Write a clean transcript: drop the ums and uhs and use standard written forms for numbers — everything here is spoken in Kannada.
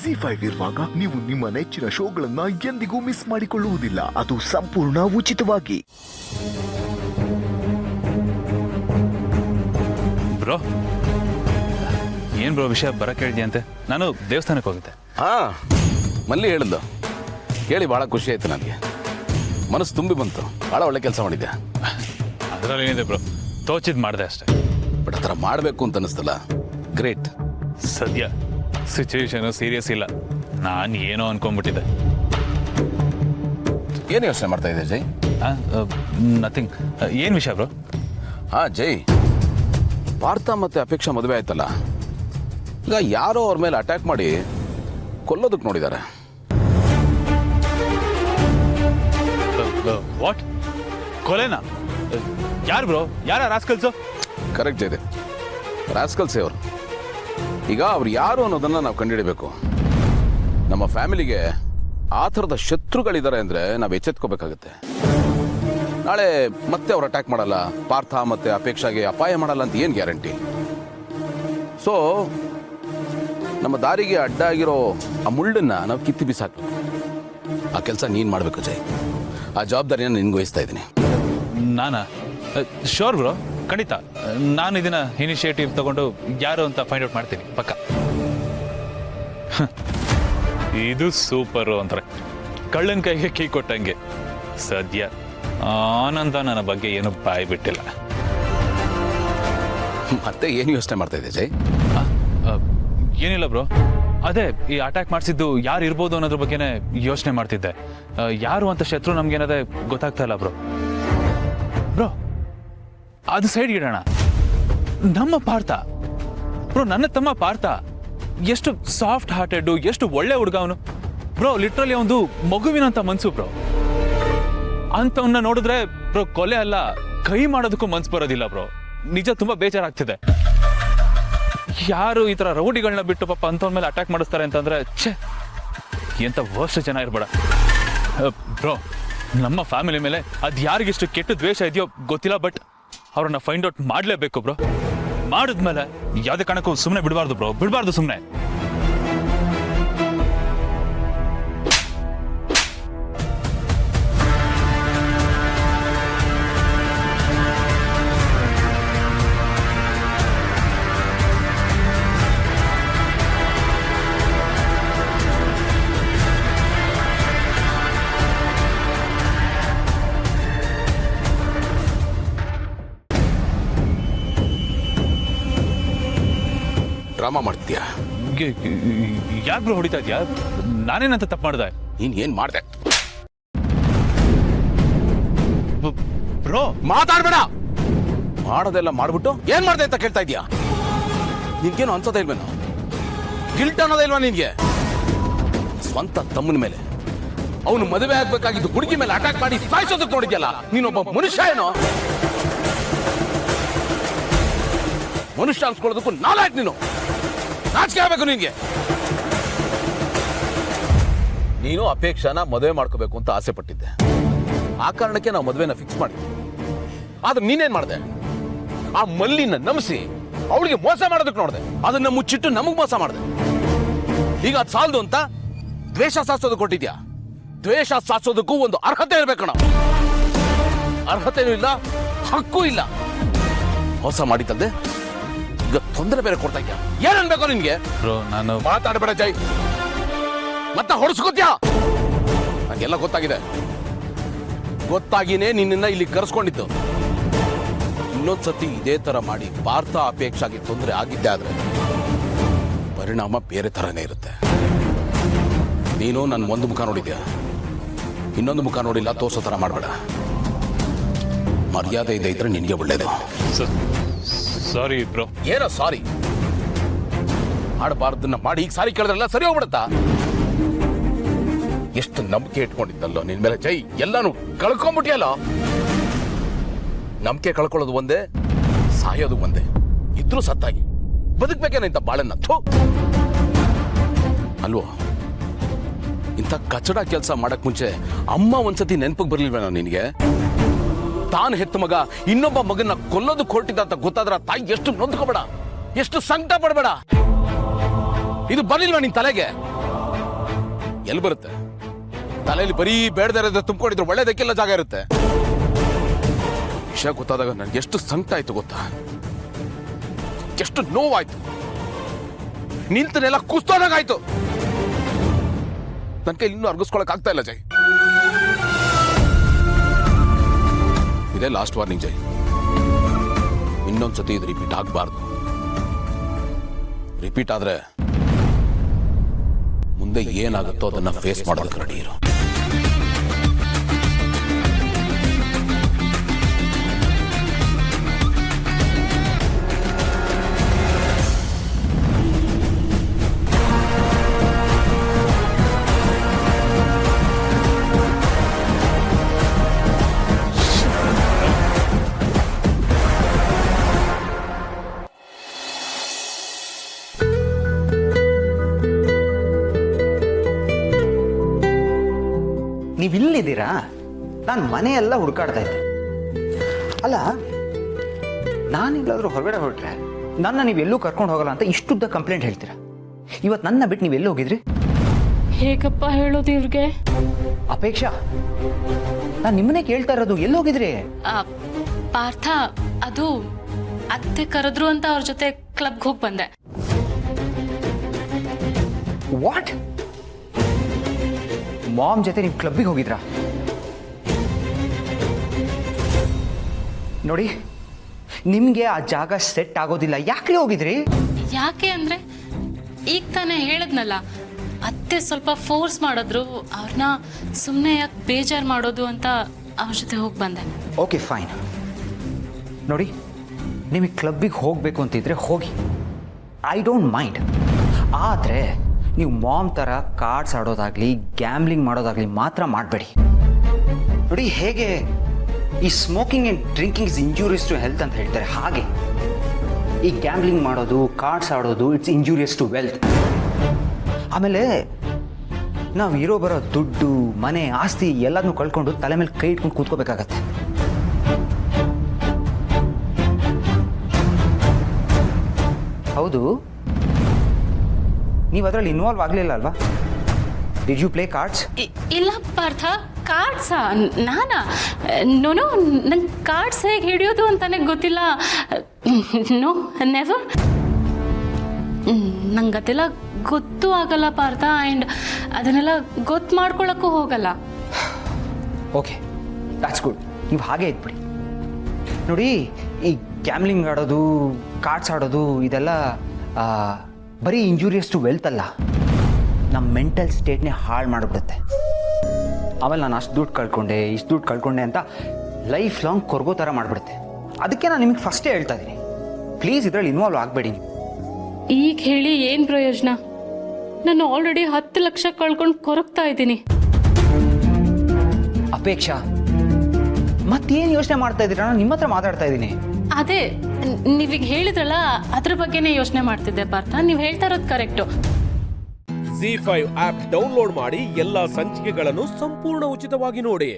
ZEE5 ಇರುವಾಗ ನೀವು ನಿಮ್ಮ ನೆಚ್ಚಿನ ಶೋಗಳನ್ನ ಎಂದಿಗೂ ಮಿಸ್ ಮಾಡಿಕೊಳ್ಳುವುದಿಲ್ಲ. ಅದು ಸಂಪೂರ್ಣ ಉಚಿತವಾಗಿ. ಬ್ರೋ ಏನ್ ಬ್ರೋ ವಿಷಯ ಬರಕ್ಕೆ ಹೇಳಿದ್ಯಂತೆ? ನಾನು ದೇವಸ್ಥಾನಕ್ಕೆ ಹೋಗಿದ್ದೆ. ಮಲ್ಲಿ ಹೇಳಿದ್ದು ಕೇಳಿ ಭಾಳ ಖುಷಿ ಆಯ್ತು. ನನಗೆ ಮನಸ್ಸು ತುಂಬಿ ಬಂತು. ಭಾಳ ಒಳ್ಳೆ ಕೆಲಸ ಮಾಡಿದ್ದೆ. ಅದರಲ್ಲಿ ಏನಿದೆ ಬ್ರೋ, ತೋಚಿದ್ ಮಾಡಿದೆ ಅಷ್ಟೇ. ಬಟ್ ಆ ಥರ ಮಾಡಬೇಕು ಅಂತ ಅನ್ನಿಸ್ತಲ್ಲ, ಗ್ರೇಟ್. ಸದ್ಯ ಸಿಚುವೇಶನ್ ಸೀರಿಯಸ್ ಇಲ್ಲ, ನಾನು ಏನೋ ಅನ್ಕೊಂಡ್ಬಿಟ್ಟಿದ್ದೆ. ಏನು ಯೋಚನೆ ಮಾಡ್ತಾ ಇದ್ದೆ ಜೈ? ನಥಿಂಗ್. ಏನು ವಿಷಯ ಬ್ರೋ? ಜೈ, ಪಾರ್ಥ ಮತ್ತೆ ಅಪೇಕ್ಷಾ ಮದುವೆ ಆಯ್ತಲ್ಲ, ಈಗ ಯಾರೋ ಅವ್ರ ಮೇಲೆ ಅಟ್ಯಾಕ್ ಮಾಡಿ ಕೊಲ್ಲೋದಕ್ಕೆ ನೋಡಿದ್ದಾರೆ. ವಾಟ್? ಕೊಲೆನಾ? ಯಾರು ಬ್ರೋ? ಯಾರ ರಾಸ್ಕಲ್ಸು? ಕರೆಕ್ಟ್ ಇದೆ, ರಾಸ್ಕಲ್ಸೇ ಅವರು. ಈಗ ಅವ್ರು ಯಾರು ಅನ್ನೋದನ್ನ ನಾವು ಕಂಡುಹಿಡಬೇಕು. ನಮ್ಮ ಫ್ಯಾಮಿಲಿಗೆ ಆ ಥರದ ಶತ್ರುಗಳಿದ್ದಾರೆ ಅಂದರೆ ನಾವು ಎಚ್ಚೆತ್ಕೋಬೇಕಾಗುತ್ತೆ. ನಾಳೆ ಮತ್ತೆ ಅವ್ರು ಅಟ್ಯಾಕ್ ಮಾಡಲ್ಲ, ಪಾರ್ಥ ಮತ್ತೆ ಅಪೇಕ್ಷಾಗೆ ಅಪಾಯ ಮಾಡಲ್ಲ ಅಂತ ಏನು ಗ್ಯಾರಂಟಿ? ಸೊ ನಮ್ಮ ದಾರಿಗೆ ಅಡ್ಡ ಆಗಿರೋ ಆ ಮುಳ್ಳನ್ನ ನಾವು ಕಿತ್ತಿ ಬಿಸಾಕಬೇಕು. ಆ ಕೆಲಸ ನೀನು ಮಾಡಬೇಕು ಜೈ. ಆ ಜವಾಬ್ದಾರಿಯನ್ನು ನಿನ್ಗೆ ವಹಿಸ್ತಾ ಇದ್ದೀನಿ. ನಾನಾ? ಶೋರ್ ಬ್ರೋ, ಖಂಡಿತ. ನಾನು ಇದನ್ನ ಇನಿಷಿಯೇಟಿವ್ ತಗೊಂಡು ಯಾರು ಅಂತ ಫೈಂಡ್ ಔಟ್ ಮಾಡ್ತೀನಿ ಪಕ್ಕ. ಇದು ಸೂಪರು ಅಂತಾರೆ, ಕಳ್ಳನ ಕೈಗೆ ಕೀ ಕೊಟ್ಟಂಗೆ. ಸದ್ಯ ಆನಂದ ನನ್ನ ಬಗ್ಗೆ ಏನು ಬಾಯಿ ಬಿಟ್ಟಿಲ್ಲ. ಮತ್ತೆ ಏನು ಯೋಚನೆ ಮಾಡ್ತಾ ಇದ್ದೆ ಜೈ? ಏನಿಲ್ಲ ಬ್ರೋ, ಅದೇ ಈ ಅಟ್ಯಾಕ್ ಮಾಡಿಸಿದ್ದು ಯಾರು ಇರ್ಬೋದು ಅನ್ನೋದ್ರ ಬಗ್ಗೆನೇ ಯೋಚನೆ ಮಾಡ್ತಿದ್ದೆ. ಯಾರು ಅಂತ ಶತ್ರು ನಮ್ಗೇನದೇ ಗೊತ್ತಾಗ್ತಾ ಇಲ್ಲ ಬ್ರೋ. ಬ್ರೋ ಅದು ಸೈಡ್ ಇಡೋಣ. ನಮ್ಮ ಪಾರ್ಥ ಬ್ರೋ, ನನ್ನ ತಮ್ಮ ಪಾರ್ಥ ಎಷ್ಟು ಸಾಫ್ಟ್ ಹಾರ್ಟೆಡ್, ಎಷ್ಟು ಒಳ್ಳೆ ಹುಡುಗ ಅವನು ಬ್ರೋ. ಲಿಟ್ರಲಿ ಒಂದು ಮಗುವಿನಂತ ಮನ್ಸು ಬ್ರೋ. ಅಂತವನ್ನ ನೋಡಿದ್ರೆ ಬ್ರೋ ಕೊಲೆ ಅಲ್ಲ, ಕೈ ಮಾಡೋದಕ್ಕೂ ಮನ್ಸು ಬರೋದಿಲ್ಲ ಬ್ರೋ. ನಿಜ ತುಂಬಾ ಬೇಜಾರಾಗ್ತಿದೆ. ಯಾರು ಈ ತರ ರೌಡಿಗಳನ್ನ ಬಿಟ್ಟು ಪಾಪ ಅಂತವನ ಮೇಲೆ ಅಟ್ಯಾಕ್ ಮಾಡಿಸ್ತಾರೆ ಅಂತಂದ್ರೆ ಛೇ, ಎಂತ ವರ್ಸ್ಟ್ ಜನ ಇರ್ಬೇಡ ಬ್ರೋ. ನಮ್ಮ ಫ್ಯಾಮಿಲಿ ಮೇಲೆ ಅದು ಯಾರಿಗಿಷ್ಟು ಕೆಟ್ಟ ದ್ವೇಷ ಇದೆಯೋ ಗೊತ್ತಿಲ್ಲ, ಬಟ್ ಅವ್ರನ್ನ ಫೈಂಡ್ ಔಟ್ ಮಾಡಲೇಬೇಕು ಬ್ರೋ. ಮಾಡಿದ್ಮೇಲೆ ಯಾವುದೇ ಕಾರಣಕ್ಕೂ ಸುಮ್ಮನೆ ಬಿಡಬಾರ್ದು ಬ್ರೋ, ಬಿಡಬಾರ್ದು ಸುಮ್ಮನೆ. ಡ್ರಾಮಾ ಮಾಡ್ತೀಯಾ? ಯಾಕೆ ಬ್ರೋ ಹೊಡಿತಾ ಇದ್ಯಾ? ನಾನೇನಂತ ತಪ್ಪು ಮಾಡ್ದೆ? ನೀನ್ ಏನ್ ಮಾಡ್ದೆ? ಬ್ರೋ ಮಾತಾಡ್ಬೇಡ. ಮಾಡೋದೆಲ್ಲ ಮಾಡ್ಬಿಟ್ಟು ಏನ್ ಮಾಡ್ದೆ ಅಂತ ಕೇಳ್ತಾ ಇದೀಯಾ? ನಿನ್ಗೇನು ಅನ್ಸೋದೇ ಇಲ್ವೇನೋ? ಗಿಲ್ಟ್ ಅನ್ನೋದೇ ಇಲ್ವಾ ನಿನ್ಗೆ? ಸ್ವಂತ ತಮ್ಮನ ಮೇಲೆ, ಅವನು ಮದುವೆ ಆಗ್ಬೇಕಾಗಿದ್ದು ಹುಡುಗಿ ಮೇಲೆ ಅಟ್ಯಾಕ್ ಮಾಡಿ ಸಾಯಿಸೋದಕ್ಕೆ ನೋಡಿದ್ಯಲ್ಲ, ನೀನೊಬ್ಬ ಮನುಷ್ಯ ಏನೋ? ಮನುಷ್ಯ ಅನ್ಸ್ಕೊಳ್ಳೋದಕ್ಕೂ ನಾಲ್ಕು ನೀನು ನಾಚಿಕೆ ಆಗ್ಬೇಕು ನಿನ್ಗೆ. ನೀನು ಅಪೇಕ್ಷಾನ ಮದುವೆ ಮಾಡ್ಕೋಬೇಕು ಅಂತ ಆಸೆ ಪಟ್ಟಿದ್ದೆ. ಆ ಕಾರಣಕ್ಕೆ ನಾವು ಮದುವೆನ ಫಿಕ್ಸ್ ಮಾಡಿದ್ವಿ. ಆದ್ರೆ ನೀನೇನ್ ಮಾಡಿದೆ? ಆ ಮಲ್ಲಿನ ನಂಬಿಸಿ ಅವಳಿಗೆ ಮೋಸ ಮಾಡೋದಕ್ಕೆ ನೋಡಿದೆ. ಅದನ್ನ ಮುಚ್ಚಿಟ್ಟು ನಮಗ್ ಮೋಸ ಮಾಡಿದೆ. ಈಗ ಅದು ಸಾಲದು ಅಂತ ದ್ವೇಷ ಸಾಧಿಸೋದು ಕೊಟ್ಟಿದ್ಯಾ? ದ್ವೇಷ ಸಾಧಿಸೋದಕ್ಕೂ ಒಂದು ಅರ್ಹತೆ ಇರ್ಬೇಕಣ. ಅರ್ಹತೆನೂ ಇಲ್ಲ, ಹಕ್ಕೂ ಇಲ್ಲ. ಮೋಸ ಮಾಡಿತಂದೆ ಈಗ ತೊಂದರೆ ಬೇರೆ ಕೊಡ್ತಾ ಇದ್ಯಾ? ಏನ್ ಅನ್ಬೇಕು ನಿನ್ಗೆ? ಬ್ರೋ ನಾನು ಮಾತಾಡಬೇಡ ಜೈ, ಮತ್ತೆ ಹೊಡ್ಸ್ಕೊತ್ಯಾ? ನಂಗೆಲ್ಲ ಗೊತ್ತಾಗಿದೆ. ಗೊತ್ತಾಗಿನೇ ನಿನ್ನ ಇಲ್ಲಿ ಕರೆಸ್ಕೊಂಡಿದ್ದು. ಇನ್ನೊಂದ್ಸತಿ ಇದೇ ತರ ಮಾಡಿ ಪಾರ್ಥ ಅಪೇಕ್ಷಾಗಿ ತೊಂದರೆ ಆಗಿದ್ದೆ ಆದ್ರೆ ಪರಿಣಾಮ ಬೇರೆ ತರನೇ ಇರುತ್ತೆ. ನೀನು ನನ್ನ ಒಂದು ಮುಖ ನೋಡಿದ್ಯಾ, ಇನ್ನೊಂದು ಮುಖ ನೋಡಿಲ್ಲ ತೋರ್ಸೋ ತರ ಮಾಡಬೇಡ. ಮರ್ಯಾದೆ ಇದೆ ಇದ್ರೆ ನಿನ್ಗೆ ಒಳ್ಳೇದು. ಸಾರಿ ಬ್ರೋ. ಏನೋ ಸಾರಿ? ಆಡಬಾರ್ದನ್ನ ಮಾಡಿ ಈಗ ಸಾರಿ ಕೇಳಿದ್ರಲ್ಲ ಸರಿ ಹೋಗ್ಬಿಡತ್ತಾ? ಎಷ್ಟು ನಂಬಿಕೆ ಇಟ್ಕೊಂಡಿದ್ದಲ್ಲೋ ನಿನ್ ಮೇಲೆ ಜೈ, ಎಲ್ಲಾನು ಕಳ್ಕೊಂಡ್ಬಿಟ್ಟಿಯಲ್ಲ. ನಂಬಿಕೆ ಕಳ್ಕೊಳ್ಳೋದು ಒಂದೇ, ಸಾಯೋದು ಒಂದೇ. ಇದ್ರೂ ಸತ್ತಾಗಿ ಬದುಕ್ಬೇಕೇನಂತ ಬಾಳನ್ನ ಅಲ್ವೋ? ಇಂಥ ಕಚಡ ಕೆಲಸ ಮಾಡಕ್ ಮುಂಚೆ ಅಮ್ಮ ಒಂದ್ಸತಿ ನೆನಪಿಗೆ ಬರ್ಲಿಲ್ವೇನೋ ನಿನ್ಗೆ? ತಾನು ಹೆತ್ತ ಮಗ ಇನ್ನೊಬ್ಬ ಮಗನ್ನ ಕೊಲ್ಲೋದು ಕೊಟ್ಟಿದ್ದ ಅಂತ ಗೊತ್ತಾದ್ರ ತಾಯಿ ಎಷ್ಟು ನೊಂದ್ಕೋಬೇಡ, ಎಷ್ಟು ಸಂಕಟ ಪಡಬೇಡ. ಇದು ಬರ್ಲಿಲ್ವಾ ನಿನ್ ತಲೆಗೆ? ಎಲ್ಲಿ ಬರುತ್ತೆ? ತಲೆಯಲ್ಲಿ ಬರೀ ಬೇಡದೇ ಇರೋದು ತುಂಬಿಕೊಂಡಿದ್ರೆ ಒಳ್ಳೇದಕ್ಕೆಲ್ಲ ಜಾಗ ಇರುತ್ತೆ. ವಿಷಯ ಗೊತ್ತಾದಾಗ ನನ್ಗೆ ಎಷ್ಟು ಸಂಕಟ ಆಯ್ತು ಗೊತ್ತಾ? ಎಷ್ಟು ನೋವಾಯ್ತು, ನಿಂತನೆಲ್ಲ ಕುಸ್ತೋದಾಗಾಯ್ತು. ನನ್ನ ಕೈಲಿ ಇನ್ನೂ ಅರ್ಗಿಸ್ಕೊಳಕ್ ಆಗ್ತಾ ಇಲ್ಲ ಜೈ. ಇದೇ ಲಾಸ್ಟ್ ವಾರ್ನಿಂಗ್ ಜೈ. ಇನ್ನೊಂದ್ಸತಿ ಇದು ರಿಪೀಟ್ ಆಗಬಾರ್ದು. ರಿಪೀಟ್ ಆದ್ರೆ ಮುಂದೆ ಏನಾಗುತ್ತೋ ಅದನ್ನ ಫೇಸ್ ಮಾಡೋದಕ್ಕೆ ರೆಡಿ ಇರು. ನೀವಿಲ್ಲಿದ್ದೀರಾ? ನಾನು ಮನೆಯೆಲ್ಲ ಹುಡುಕಾಡ್ತಾ ಇದ್ದೆ. ಅಲ್ಲ, ನಾನೆಲ್ಲಾದರೂ ಹೊರಗಡೆ ಹೊರಟ್ರೆ ನನ್ನ ನೀವೆಲ್ಲೂ ಕರ್ಕೊಂಡು ಹೋಗಲ್ಲ ಅಂತ ಇಷ್ಟುದ್ದ ಕಂಪ್ಲೇಂಟ್ ಹೇಳ್ತೀರಾ. ಇವತ್ತು ನನ್ನ ಬಿಟ್ಟು ನೀವೆಲ್ಲಿ ಹೋಗಿದ್ರಿ? ಹೇಗಪ್ಪ ಹೇಳೋದು ಇವ್ರಿಗೆ? ಅಪೇಕ್ಷಾ, ನಾನು ನಿಮ್ಮನ್ನೇ ಕೇಳ್ತಾ ಇರೋದು, ಎಲ್ಲಿ ಹೋಗಿದ್ರಿ? ಪಾರ್ಥ, ಅದು ಅತ್ತೆ ಕರೆದ್ರು ಅಂತ ಅವ್ರ ಜೊತೆ ಕ್ಲಬ್ಗೆ ಹೋಗಿ ಬಂದೆ. ವಾಟ್? ಮಾಮ್ ಜೊತೆ ನೀವು ಕ್ಲಬ್ಬಿಗೆ ಹೋಗಿದ್ರಾ? ನೋಡಿ, ನಿಮಗೆ ಆ ಜಾಗ ಸೆಟ್ ಆಗೋದಿಲ್ಲ. ಯಾಕೆ ಹೋಗಿದ್ರಿ? ಯಾಕೆ ಅಂದ್ರೆ ಈಗ ತಾನೇ ಹೇಳದ್ನಲ್ಲ, ಅತ್ತೆ ಸ್ವಲ್ಪ ಫೋರ್ಸ್ ಮಾಡಿದ್ರು. ಅವ್ರನ್ನ ಸುಮ್ಮನೆ ಯಾಕೆ ಬೇಜಾರು ಮಾಡೋದು ಅಂತ ಅವ್ರ ಜೊತೆ ಹೋಗಿ ಬಂದೆ. Okay, fine. ನೋಡಿ, ನಿಮಗೆ ಕ್ಲಬ್ಬಿಗೆ ಹೋಗಬೇಕು ಅಂತಿದ್ರೆ ಹೋಗಿ, ಐ ಡೋಂಟ್ ಮೈಂಡ್. ಆದರೆ ನೀವು ಮಾಮ್ ಥರ ಕಾರ್ಡ್ಸ್ ಆಡೋದಾಗಲಿ ಗ್ಯಾಮ್ಲಿಂಗ್ ಮಾಡೋದಾಗಲಿ ಮಾತ್ರ ಮಾಡಬೇಡಿ. ನೋಡಿ, ಹೇಗೆ ಈ smoking and drinking is injurious to health ಅಂತ ಹೇಳ್ತಾರೆ, ಹಾಗೆ ಈ ಗ್ಯಾಮ್ಲಿಂಗ್ ಮಾಡೋದು, ಕಾರ್ಡ್ಸ್ ಆಡೋದು, ಇಟ್ಸ್ ಇಂಜೂರಿಯಸ್ ಟು ವೆಲ್ತ್. ಆಮೇಲೆ ನಾವು ಇರೋ ಬರೋ ದುಡ್ಡು, ಮನೆ, ಆಸ್ತಿ ಎಲ್ಲದನ್ನೂ ಕಳ್ಕೊಂಡು ತಲೆ ಮೇಲೆ ಕೈ ಇಟ್ಕೊಂಡು ಕೂತ್ಕೋಬೇಕಾಗತ್ತೆ. ಹೌದು, ನೀವು ಅದರಲ್ಲಿ ಇನ್ವಾಲ್ವ್ ಆಗಲಿಲ್ಲ ಅಲ್ವಾ? Did you play cards? ಇಲ್ಲ ಪಾರ್ಥ, ಕಾರ್ಡ್ಸಾ? ನಾನಾ? ನೋನು, ನಂಗೆ ಕಾರ್ಡ್ಸ್ ಹೇಗೆ ಹಿಡಿಯೋದು ಅಂತಾನೆ ಗೊತ್ತಿಲ್ಲ. No, never. ನಂಗೆ ಅದೆಲ್ಲ ಗೊತ್ತೂ ಆಗಲ್ಲ ಪಾರ್ಥ. ಆ್ಯಂಡ್ ಅದನ್ನೆಲ್ಲ ಗೊತ್ತು ಮಾಡ್ಕೊಳ್ಳೋಕ್ಕೂ ಹೋಗಲ್ಲ. Okay, that's good. ನೀವು ಹಾಗೆ ಇದ್ಬಿಡಿ. ನೋಡಿ, ಈ ಗ್ಯಾಮ್ಲಿಂಗ್ ಆಡೋದು, ಕಾರ್ಡ್ಸ್ ಆಡೋದು ಇದೆಲ್ಲ ಬರೀ ಇಂಜೂರಿಯಸ್ ಟು ವೆಲ್ತ್ ಅಲ್ಲ, ನಮ್ಮ ಮೆಂಟಲ್ ಸ್ಟೇಟ್ನೇ ಹಾಳು ಮಾಡಿಬಿಡುತ್ತೆ. ಆಮೇಲೆ ನಾನು ಅಷ್ಟು ದುಡ್ಡು ಕಳ್ಕೊಂಡೆ, ಇಷ್ಟು ದುಡ್ಡು ಕಳ್ಕೊಂಡೆ ಅಂತ ಲೈಫ್ ಲಾಂಗ್ ಕೊರ್ಗೋ ಥರ ಮಾಡಿಬಿಡುತ್ತೆ. ಅದಕ್ಕೆ ನಾನು ನಿಮಗೆ ಫಸ್ಟೇ ಹೇಳ್ತಾ ಇದ್ದೀನಿ, ಪ್ಲೀಸ್ ಇದರಲ್ಲಿ ಇನ್ವಾಲ್ವ್ ಆಗಬೇಡಿ. ಈಗ ಹೇಳಿ ಏನು ಪ್ರಯೋಜನ? ನಾನು ಆಲ್ರೆಡಿ 10 ಲಕ್ಷ ಕಳ್ಕೊಂಡು ಕೊರಗ್ತಾ ಇದ್ದೀನಿ. ಅಪೇಕ್ಷಾ, ಮತ್ತೇನು ಯೋಚನೆ ಮಾಡ್ತಾ ಇದ್ದೀರಾ? ನಾನು ನಿಮ್ಮ ಹತ್ರ ಮಾತಾಡ್ತಾ ಇದ್ದೀನಿ. ಅದೇ ನೀವೀಗ ಹೇಳಿದ್ರಲ್ಲ, ಅದ್ರ ಬಗ್ಗೆನೇ ಯೋಚನೆ ಮಾಡ್ತಿದ್ದೆ ಪಾರ್ಥ. ನೀವು ಹೇಳ್ತಾ ಇರೋದು ಕರೆಕ್ಟು. ZEE5 ಆಪ್ ಡೌನ್ಲೋಡ್ ಮಾಡಿ ಎಲ್ಲಾ ಸಂಚಿಕೆಗಳನ್ನು ಸಂಪೂರ್ಣ ಉಚಿತವಾಗಿ ನೋಡಿ.